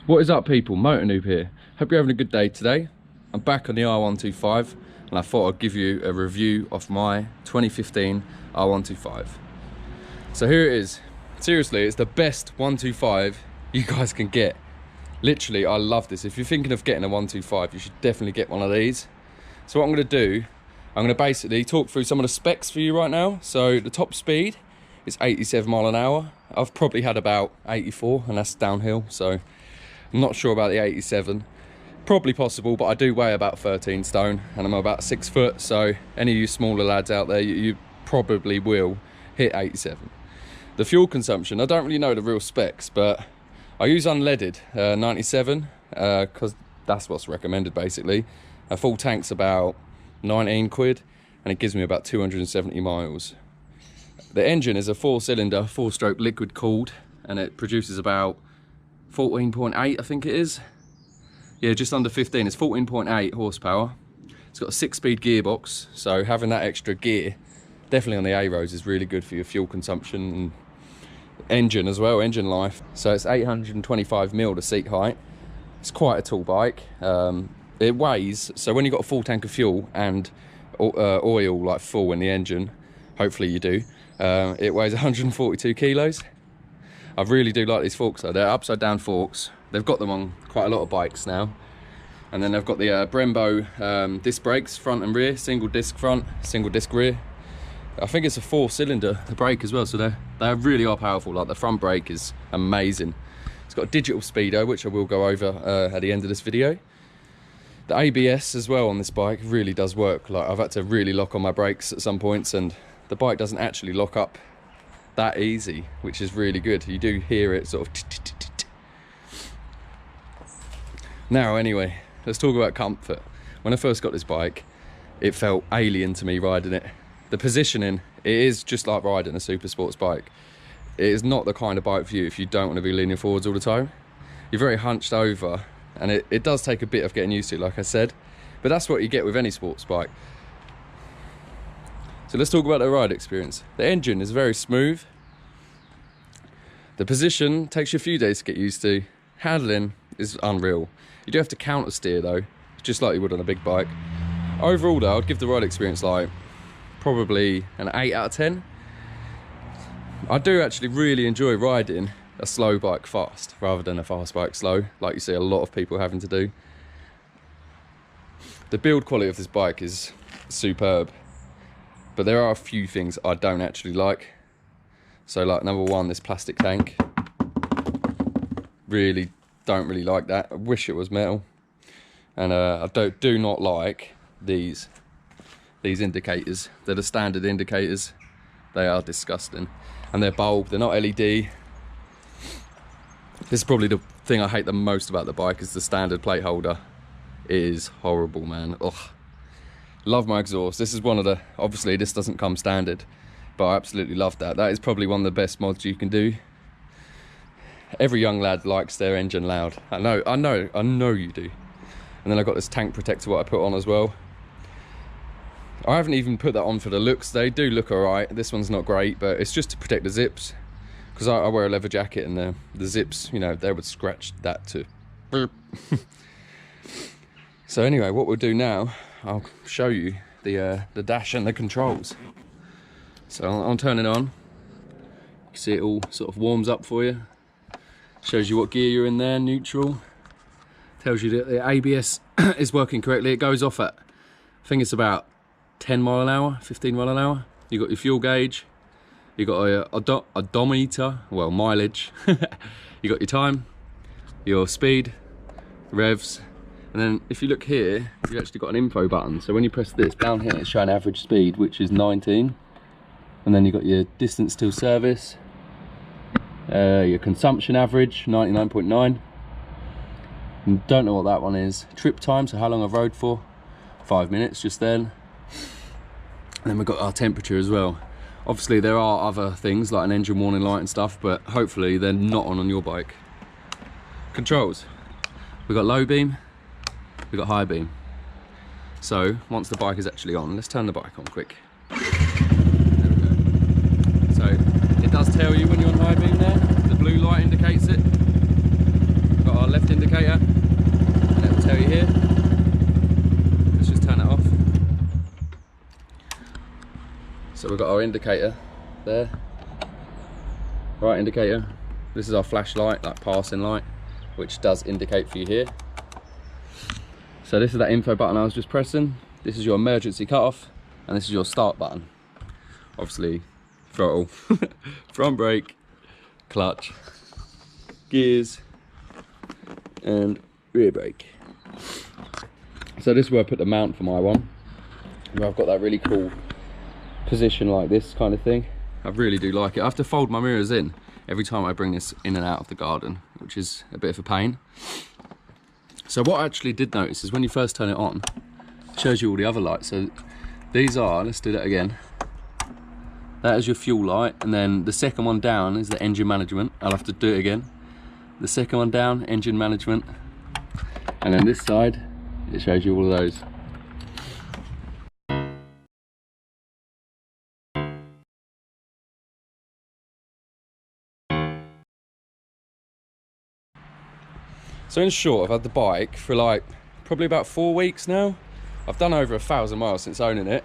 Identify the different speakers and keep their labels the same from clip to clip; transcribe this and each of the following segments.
Speaker 1: What is up, people? Motor Noob here. Hope you're having a good day today. I'm back on the R125 and I thought I'd give you a review of my 2015 R125. So here it is. Seriously, it's the best 125 you guys can get. Literally, I love this. If you're thinking of getting a 125, you should definitely get one of these. So what I'm going to do, I'm going to basically talk through some of the specs for you right now. So the top speed is 87 mile an hour. I've probably had about 84 and that's downhill, so I'm not sure about the 87. Probably possible, but I do weigh about 13 stone and I'm about 6 foot, so any of you smaller lads out there, you probably will hit 87. The fuel consumption, I don't really know the real specs, but I use unleaded 97 because that's what's recommended basically. A full tank's about 19 quid and it gives me about 270 miles. The engine is a 4-cylinder, 4-stroke liquid cooled, and it produces about 14.8, I think it is. Yeah, just under 15. It's 14.8 horsepower. It's got a 6-speed gearbox, so having that extra gear, definitely on the A roads, is really good for your fuel consumption and engine as well, engine life. So it's 825mm the seat height. It's quite a tall bike. It weighs, so when you've got a full tank of fuel and oil like full in the engine, hopefully you do, it weighs 142 kilos. I really do like these forks though. They're upside down forks. They've got them on quite a lot of bikes now. And then they've got the Brembo disc brakes, front and rear, single disc front, single disc rear. I think it's a 4-cylinder brake as well, so they really are powerful. Like the front brake is amazing. It's got a digital speedo, which I will go over at the end of this video. The ABS as well on this bike really does work. Like I've had to really lock on my brakes at some points and the bike doesn't actually lock up that easy, which is really good. You do hear it sort of Now anyway, let's talk about comfort. When I first got this bike, it felt alien to me riding it. The positioning, it is just like riding a super sports bike. It is not the kind of bike for you if you don't want to be leaning forwards all the time. You're very hunched over and it does take a bit of getting used to, like I said, but that's what you get with any sports bike. So let's talk about the ride experience. The engine is very smooth. The position takes you a few days to get used to. Handling is unreal. You do have to counter steer though, just like you would on a big bike. Overall though, I'd give the ride experience like probably an 8 out of 10. I do actually really enjoy riding a slow bike fast rather than a fast bike slow, like you see a lot of people having to do. The build quality of this bike is superb. But there are a few things I don't actually like. So like number one, this plastic tank. Don't really like that. I wish it was metal. And I do not like these indicators. They're the standard indicators. They are disgusting. And they're bulb, they're not LED. This is probably the thing I hate the most about the bike, is the standard plate holder. It is horrible, man. Ugh. Love my exhaust. This is one of the, obviously this doesn't come standard, but I absolutely love that. That is probably one of the best mods you can do. Every young lad likes their engine loud. I know you do. And then I've got this tank protector what I put on as well. I haven't even put that on for the looks. They do look alright. This one's not great, but it's just to protect the zips. Because I wear a leather jacket and the zips, you know, they would scratch that too. So anyway, what we'll do now, I'll show you the dash and the controls. So I'll turn it on. You see it all sort of warms up for you. Shows you what gear you're in there, neutral. Tells you that the ABS is working correctly. It goes off at, I think it's about 10 mile an hour, 15 mile an hour. You got your fuel gauge. You got a odometer, well, mileage. You got your time, your speed, revs. And then if you look here, you've actually got an info button. So when you press this, down here it's showing average speed, which is 19. And then you've got your distance till service, your consumption average, 99.9. Don't know what that one is. Trip time, so how long I've rode for, 5 minutes just then. And then we've got our temperature as well. Obviously there are other things like an engine warning light and stuff, but hopefully they're not on your bike. Controls, we've got low beam, we've got high beam. So once the bike is actually on, let's turn the bike on quick. There we go. So it does tell you when you're on high beam there. The blue light indicates it. We've got our left indicator, and it will tell you here. Let's just turn it off. So we've got our indicator there. Right indicator. This is our flashlight, like passing light, which does indicate for you here. So this is that info button I was just pressing. This is your emergency cutoff, and this is your start button. Obviously, throttle, front brake, clutch, gears, and rear brake. So this is where I put the mount for my one, where I've got that really cool position like this kind of thing. I really do like it. I have to fold my mirrors in every time I bring this in and out of the garden, which is a bit of a pain. So what I actually did notice is when you first turn it on, it shows you all the other lights. So these are, let's do that again. That is your fuel light, and then the second one down is the engine management. I'll have to do it again. The second one down, engine management. And then this side, it shows you all of those. So in short, I've had the bike for like probably about 4 weeks now. I've done over 1,000 miles since owning it.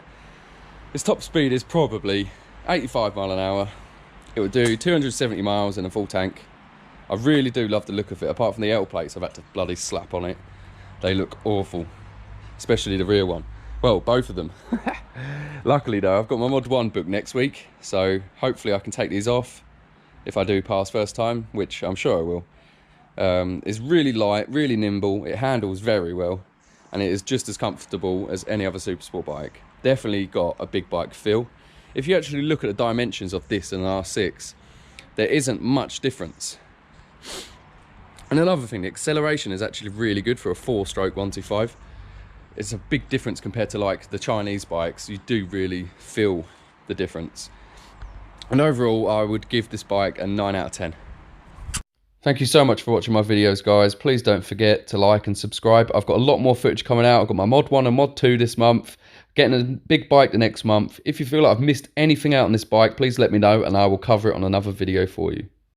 Speaker 1: Its top speed is probably 85 mile an hour. It would do 270 miles in a full tank. I really do love the look of it. Apart from the L plates I've had to bloody slap on it. They look awful, especially the rear one. Well, both of them. Luckily though, I've got my Mod 1 booked next week, so hopefully I can take these off if I do pass first time, which I'm sure I will. It's really light, really nimble, it handles very well, and it is just as comfortable as any other super sport bike. Definitely got a big bike feel. If you actually look at the dimensions of this and an R6, there isn't much difference. And another thing, the acceleration is actually really good for a 4-stroke 125. It's a big difference compared to like the Chinese bikes. You do really feel the difference. And overall, I would give this bike a 9 out of 10. Thank you so much for watching my videos, guys. Please don't forget to like and subscribe. I've got a lot more footage coming out. I've got my Mod 1 and Mod 2 this month. Getting a big bike the next month. If you feel like I've missed anything out on this bike, please let me know and I will cover it on another video for you.